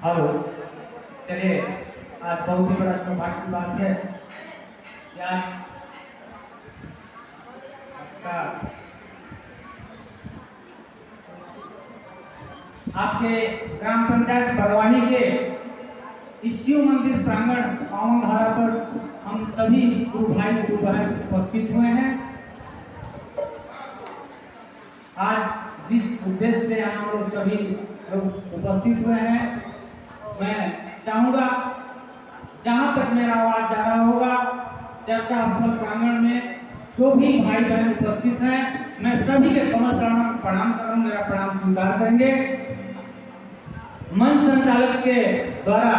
Hello. चलिए, आज बहुत ही बड़ा सौभाग्य की बात है कि आज आपका आपके ग्राम पंचायत बरवानी के इस शिव मंदिर प्रांगण पावन धारा पर हम सभी गुरु भाई गुरु बहन उपस्थित हुए हैं। आज जिस उद्देश्य से हम लोग सभी लोग उपस्थित हुए हैं, मैं चाहूँगा जहाँ तक मेरा आवाज जा रहा होगा, चर्चा स्थल प्रांगण में जो भी भाई बहन उपस्थित हैं, मैं सभी के कमल चरणों में प्रणाम कर रहा हूँ। मेरा प्रणाम स्वीकार करेंगे। मंच संचालक के द्वारा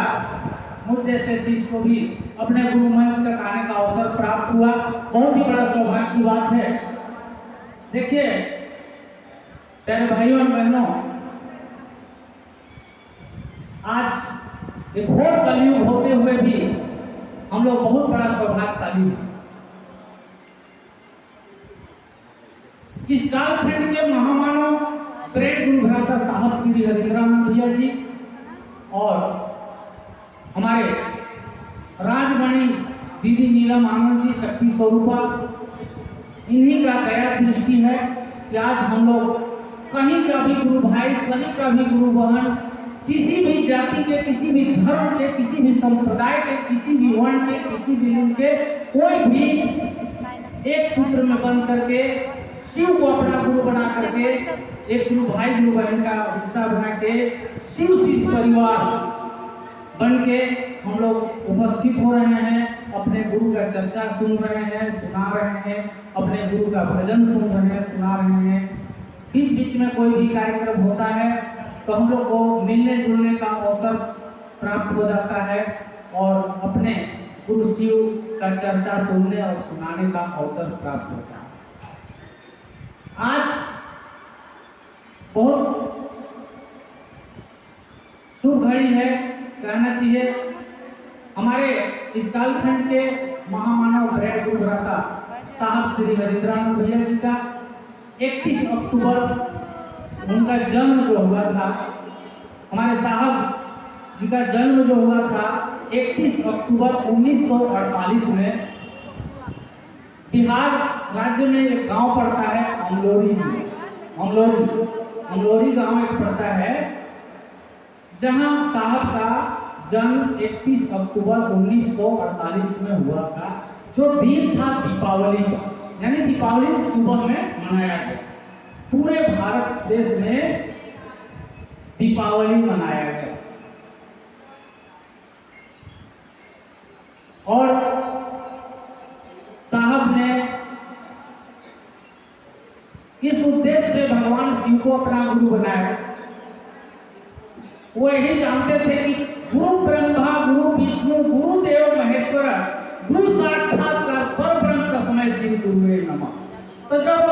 मुझ जैसे शिष्य को भी अपने गुरु मंच तक आने का अवसर प्राप्त हुआ, बहुत ही बड़ा सौभाग्य की बात है। देखिए प्यारे भाइयों और बहनों, आज एक घोर कलयुग होते हुए भी हम लोग बहुत बड़ा सौभाग्यशाली हैं। इस कालखंड के महामानव प्रेम गुरु भ्राता साहब श्री हरिंद्रानंद भैया जी और हमारे राजमणि दीदी नीलम आनंद जी शक्ति स्वरूपा, इन्हीं का दया दृष्टि है कि आज हम लोग कहीं का भी गुरु भाई, कहीं का भी गुरु बहन, किसी भी जाति के, किसी भी धर्म के, किसी भी संप्रदाय के, किसी भी वर्ण के, किसी भी लिंग के, कोई भी एक सूत्र में बंध करके शिव को अपना गुरु बना करके, एक गुरु भाई गुरु बहन का हिस्सा बना के शिव शिष्य परिवार बन के हम लोग उपस्थित हो रहे हैं। अपने गुरु का चर्चा सुन रहे हैं, सुना रहे हैं, अपने गुरु का भजन सुन रहे हैं, सुना रहे हैं। बीच बीच में कोई भी कार्यक्रम होता है तो हम लोग को मिलने जुलने का अवसर प्राप्त हो जाता है और अपने गुरु शिव का चर्चा सुनने और सुनाने का अवसर प्राप्त होता है। आज बहुत शुभ घड़ी है, कहना चाहिए। हमारे इस कालखंड के महामानव ब्रैड गुरु भ्राता साहब श्री हरिंद्रानंद भैया जी का 31 अक्टूबर उनका जन्म जो हुआ था, हमारे साहब जी का जन्म जो हुआ था 31 अक्टूबर 1948 में बिहार राज्य में एक गांव पड़ता है अमलोरी में। अमलोरी गांव एक पड़ता है जहां साहब का जन्म 31 अक्टूबर 1948 में हुआ था, जो दिन था दीपावली का, यानी दीपावली सुबह में मनाया गया। पूरे भारत देश में दीपावली मनाया गया और साहब ने इस उद्देश्य से भगवान शिव को अपना गुरु बनाया। वो यही जानते थे कि गुरु ब्रह्मा गुरु विष्णु गुरु देव महेश्वर गुरु साक्षात्कार पर ब्रह्म तस्मै श्री गुरुवे नमः। तो जब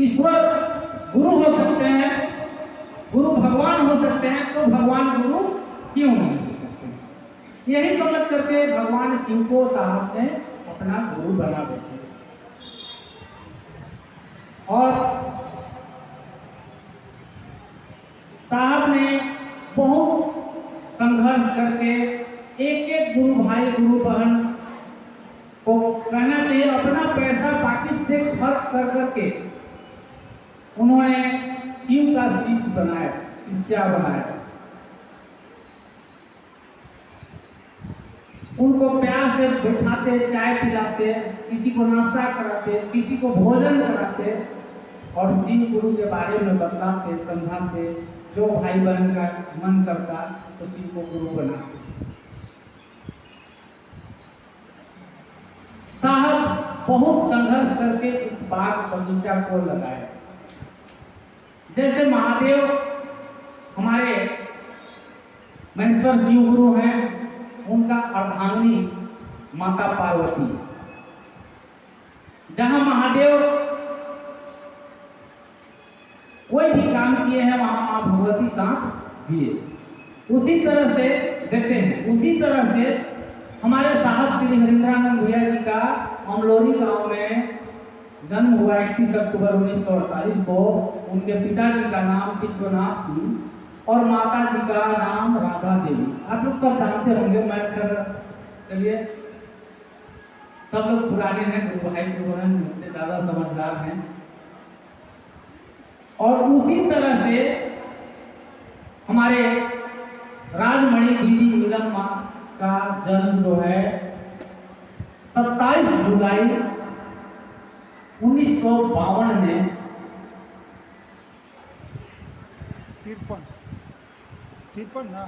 ईश्वर गुरु हो सकते हैं, गुरु भगवान हो सकते हैं, तो भगवान गुरु क्यों नहीं हो सकते? यही समझ करके भगवान शिव को साहब ने अपना गुरु बना देते और साहब ने बहुत संघर्ष करके एक एक गुरु भाई गुरु बहन को कहना चाहिए अपना पैसा पाकिट से खर्च कर करके उन्होंने शिव का शिष्य बनाया, शिष्या बनाया। उनको प्यार से बिठाते, चाय पिलाते, किसी को नाश्ता कराते, किसी को भोजन कराते और शिव गुरु के बारे में बताते, समझाते। जो भाई बहन का मन करता तो शिव को गुरु बनाते। साहब बहुत संघर्ष करके इस बाग बगीचा को लगाए। जैसे महादेव हमारे महेश्वर शिव गुरु हैं, उनका अर्धांगिनी माता पार्वती। जहां महादेव कोई भी काम किए हैं वहां मां भगवती साथ दिए। उसी तरह से देते हैं। उसी तरह से हमारे साहब श्री हरिंद्रानंद भैया जी का अमलोरी गांव में जन्म हुआ 31 अक्टूबर 1948 को। उनके पिताजी का नाम विश्वनाथ जी और माता जी का नाम राधा देवी। आप लोग सब जानते होंगे, मैं चलिए, सब लोग पुराने हैं, गुरु भाई गुरु हैं, मुझसे ज्यादा समझदार हैं। और उसी तरह से हमारे राजमणि दीदी नीलम मां का जन्म जो है 27 जुलाई 1952 में 53 ना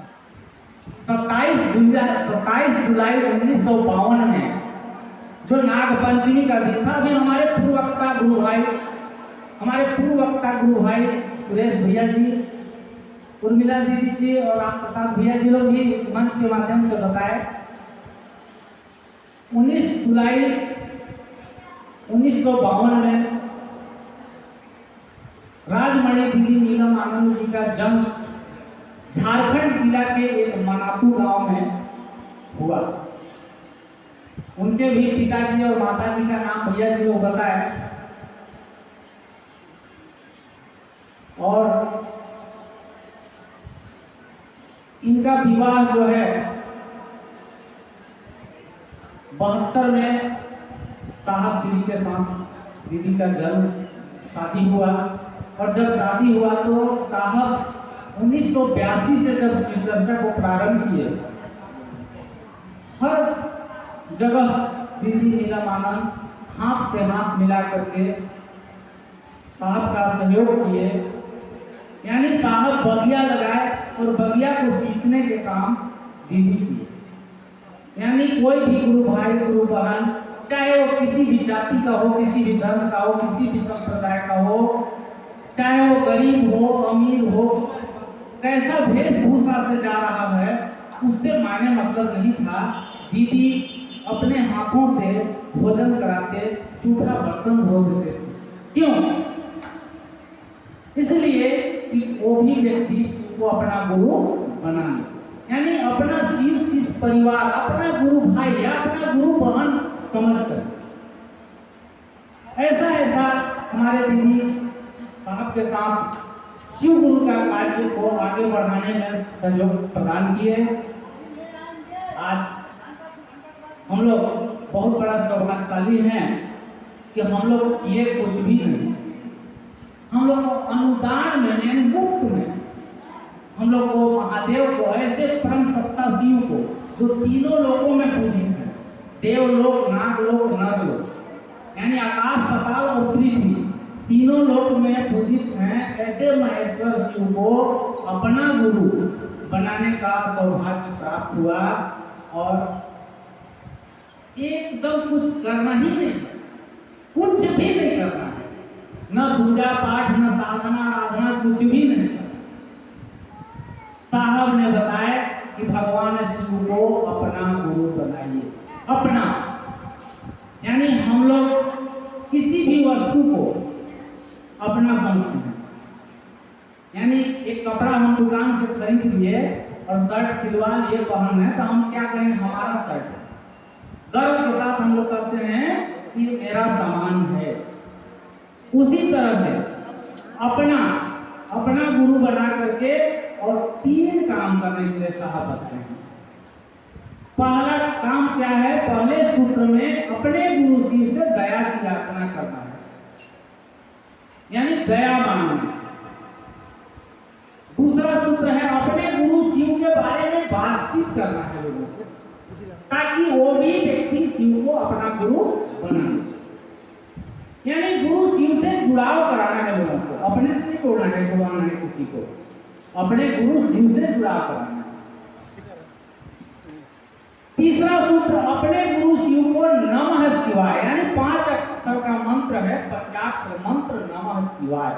27 जुलाई 1952 में, जो नागपंचमी का दिन था। अभी हमारे पूर्व वक्ता गुरु भाई सुरेश भैया जी, उर्मिला दीदी जी और राम प्रसाद भैया जी लोग भी इस मंच के माध्यम से बताए, 19 जुलाई 1952 में राजमणि दीदी नीलम आनंद जी का जन्म झारखंड जिला के एक मनातू गांव में हुआ। उनके भी पिताजी और माताजी का नाम भैया जी को बताया। और इनका विवाह जो है 72 में साहब श्री के साथ दीदी का जन्म शादी हुआ। और जब शादी हुआ तो साहब 1982 से जब शिव चर्चा को प्रारंभ किए, हर जगह दीदी नीलम आनंद हाथ से हाथ मिला करके साहब का सहयोग किए। यानी साहब बगिया लगाए और बगिया को सींचने के काम दीदी किए। यानी कोई भी गुरु भाई गुरु बहन, चाहे वो किसी भी जाति का हो, किसी भी धर्म का हो, किसी भी संप्रदाय का हो, चाहे वो गरीब हो अमीर हो, कैसा वेशभूषा से जा रहा है उससे मायने मतलब नहीं था। दीदी अपने हाथों से भोजन कराते, जूठा बर्तन धो देते थे। क्यों? इसलिए कि वो भी व्यक्ति शिव को अपना गुरु बना ले, यानी अपना शिव शिष्य परिवार, अपना गुरु भाई या अपना गुरु बहन समझकर। ऐसा हमारे दीदी साहब के साथ शिव गुरु का कार्य को आगे बढ़ाने में सहयोग प्रदान किए। आज हम लोग बहुत बड़ा सौभाग्यशाली हैं कि हम लोग किए कुछ भी नहीं, हम लोग अनुदान में यानी मुफ्त में हम लोग को महादेव को, ऐसे परम सत्ता शिव को जो तीनों लोकों में पूजित है, देवलोक, नागलोक, नरलोक, यानी आकाश पाताल और पृथ्वी तीनों लोक में पूजित हैं, ऐसे महेश्वर शिव को अपना गुरु बनाने का सौभाग्य प्राप्त हुआ। और एकदम कुछ करना ही नहीं, कुछ भी नहीं करना है, न पूजा पाठ, न साधना आराधना, कुछ भी नहीं। साहब ने बताया कि भगवान शिव को अपना गुरु बनाइए। अपना यानी हम लोग किसी भी वस्तु को अपना समझते हैं। यानी एक कपड़ा हम दुकान से खरीद लिए और शर्ट सिलवा लिए, पहन है, तो हम क्या कहेंगे, हमारा शर्ट है। गर्व के साथ हम लोग कहते हैं कि मेरा सामान है। उसी तरह से अपना गुरु बना करके और 3 काम करने के लिए साहब बताते हैं। पहला काम क्या है? पहले सूत्र में अपने गुरु शिव से दया की याचना करना है, यानी दया मांगना। दूसरा सूत्र है अपने गुरु शिव के बारे में बातचीत करना है लोगों से, ताकि वो भी व्यक्ति शिव को अपना गुरु बना। यानी गुरु शिव से जुड़ाव कराना है लोगों को, अपने से नहीं जोड़ना है, जुड़ाना है किसी को, अपने गुरु शिव से जुड़ाव कराना है। तीसरा सूत्र अपने गुरु शिव को नमः शिवाय, यानी 5 अक्षर का मंत्र है, पंचाक्षर मंत्र नमः शिवाय,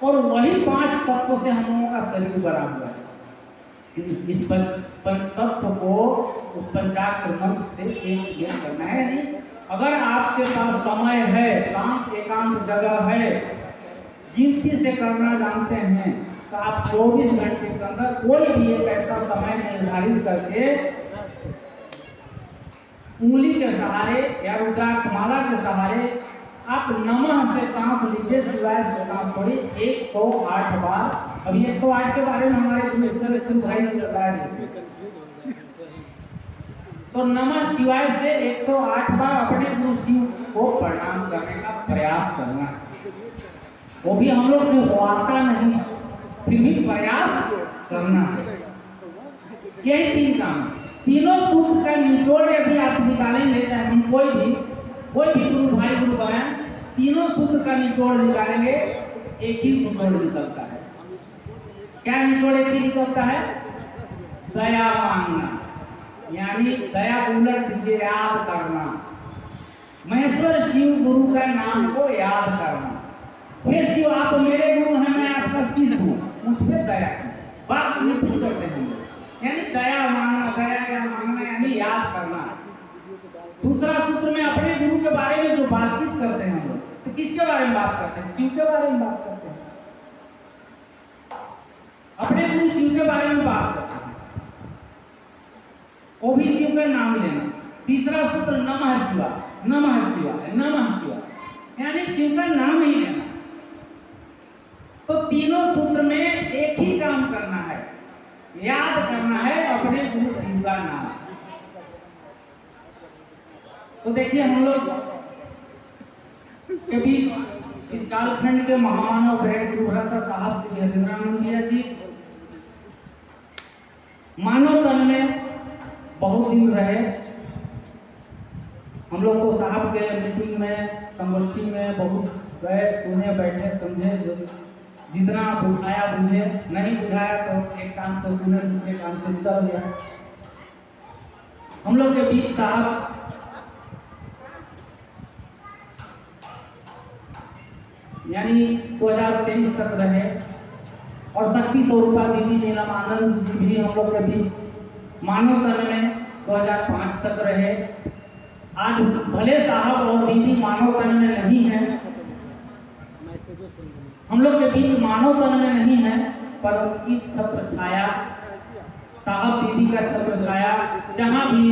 और वही 5 तत्व से हम लोगों का शरीर बना हुआ है। इस पंच तत्व को उस पंचाक्षर मंत्र से एक करना है। नहीं, अगर आपके पास समय है, शांत एकांत जगह है, गिनती से करना जानते हैं, तो आप 24 घंटे के अंदर कोई भी एक ऐसा समय निर्धारित करके उंगली के सहारे या रुद्राक्ष माला के सहारे आप नमः से सांस लीजिए, शिवाय से सांस छोड़िए 108 बार अभी 108 के बारे में हमारे गुरु भाई ने बताया है। तो नमः शिवाय से 108 बार अपने गुरु शिव को प्रणाम करने का प्रयास करना, वो भी हम लोग से आता नहीं, फिर भी प्रयास करना। यही 3 काम, तीनों सूत्र का निचोड़ यदि आप निकालेंगे, चाहे हम कोई भी गुरु भाई गुरु बहन, तीनों सूत्र का निचोड़ निकालेंगे, एक ही निचोड़ निकलता है। क्या निचोड़ एक ही निकलता है? दया मांगना, यानी दया उलट दीजिए, याद करना, महेश्वर शिव गुरु का नाम को याद करना। फिर शिव आप मेरे गुरु हैं, मैं आपका शिष्य हूँ, मुझ पर दया की बात नहीं करते हैं, यानी दया मांगना, दया मांगना यानी याद करना। दूसरा सूत्र में अपने गुरु के बारे में जो बातचीत करते हैं हम लोग, तो किसके बारे में बात करते हैं? शिव के बारे में बात करते हैं, अपने गुरु शिव के बारे में बात करते हैं, वो भी शिव का नाम लेना। तीसरा सूत्र नमः शिवाय, नमः शिवाय, नमः शिवाय, यानी शिव का नाम ही लेना। तो तीनों सूत्र में एक ही काम करना है, याद करना है अपने गुरु शिव का नाम। तो देखिए हम लोग के बीच इस कालखंड के महामानव ग्रह गुरुभ्राता साहब श्री हरिंद्रानंद जी मानव तन में बहुत दिन रहे। हम लोग को साहब के मीटिंग में, संगोष्ठी में बहुत गए, सुने, बैठे, समझे, जितना बुझाया बुझे, नहीं बुझाया तो एक कान से सुने, दूसरे कान से निकल गया। हम लोग के बीच साहब यानी 2023 तक रहे, और शक्ति स्वरूपा दीदी नीलम आनंद जी भी हम लोग के बीच मानव तन में 2005 तक रहे। आज भले साहब और दीदी मानव तन में नहीं है, हम लोग के बीच मानव तन में नहीं है, पर उनकी छत्र छाया, साहब दीदी का छत्र छाया, जहाँ भी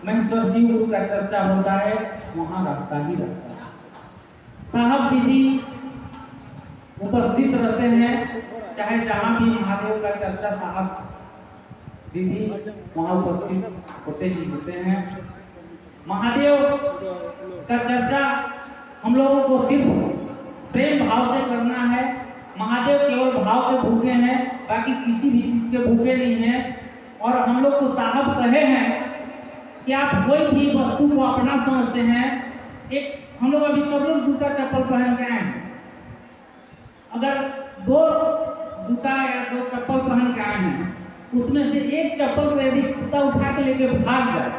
महेश्वर शिव गुरु का चर्चा होता है वहाँ रहता ही रहता है। साहब दीदी उपस्थित रहते हैं, चाहे जहाँ भी महादेव का चर्चा साहब दीदी वहाँ उपस्थित होते ही होते हैं। महादेव का चर्चा हम लोगों को सिर्फ प्रेम भाव से करना है। महादेव केवल भाव के भूखे हैं, बाकी किसी भी चीज के भूखे नहीं हैं। और हम लोग को साहब कहे हैं कि आप कोई भी वस्तु को अपना समझते हैं। एक हम लोग अभी सब लोग जूता चप्पल पहन के आए हैं, अगर 2 जूता या 2 चप्पल पहन के आए हैं, उसमें से एक चप्पल को यदि कुत्ता उठा के लेके भाग जाए,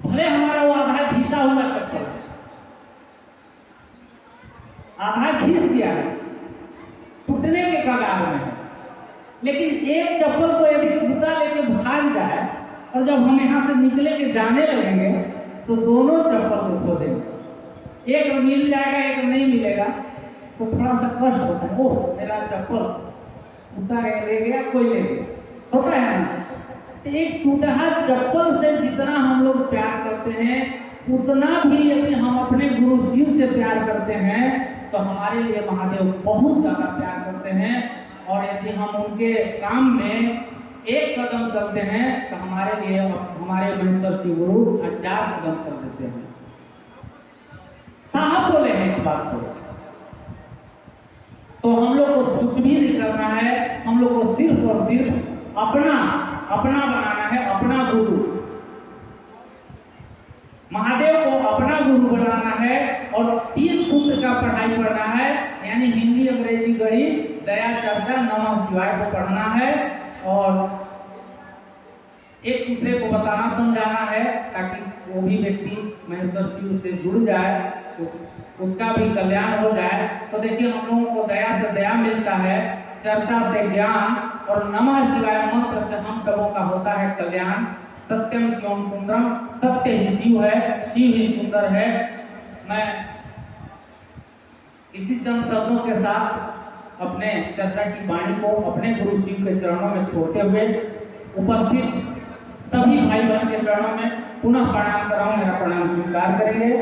भले हमारा वो आधा घिसा हुआ चप्पल है, आधा घिस गया है, टूटने के कगार में है, लेकिन एक चप्पल को यदि कुत्ता लेके भाग जाए और जब हम यहाँ से निकले के जाने लगेंगे तो दोनों चप्पल को खो देंगे। एक मिल जाएगा, एक नहीं मिलेगा, तो थोड़ा सा कष्ट होता है, ओह मेरा चप्पल कुत्ता ले गया, कोई ले गया, होता है ना। तो एक टूटा चप्पल से जितना हम लोग प्यार करते हैं, उतना भी यदि हम अपने गुरु शिव से प्यार करते हैं तो हमारे लिए महादेव बहुत ज्यादा प्यार करते हैं। और यदि हम उनके काम में एक कदम चलते हैं तो हमारे लिए हमारे महेश्वर शिव गुरु 1000 कदम चल देते हैं। साहब बोले हैं इस बात को, तो हम लोग को कुछ भी नहीं करना है, हम लोग को सिर्फ और सिर्फ अपना बनाना है, अपना गुरु महादेव को अपना गुरु बनाना है। और 3 सूत्र का पढ़ाई करना है, यानी हिंदी, अंग्रेजी, गणित, दया, चर्चा, नमः शिवाय को पढ़ना है और एक दूसरे को बताना समझाना है, ताकि वो भी व्यक्ति महेश्वर शिव से जुड़ जाए, उसका भी कल्याण हो जाए। तो देखिए हम लोगों को दया से दया मिलता है, चर्चा से ज्ञान, और नमः शिवाय मंत्र से हम सबों का होता है कल्याण। सत्यम शिवम सुंदरम, सत्य ही शिव है, शिव ही सुंदर है। मैं इसी चंद शब्दों के साथ अपने चर्चा की वाणी को अपने गुरु शिव के चरणों में छोड़ते हुए उपस्थित सभी भाई बहन के चरणों में पुनः प्रणाम कराऊं, मेरा प्रणाम स्वीकार करेंगे।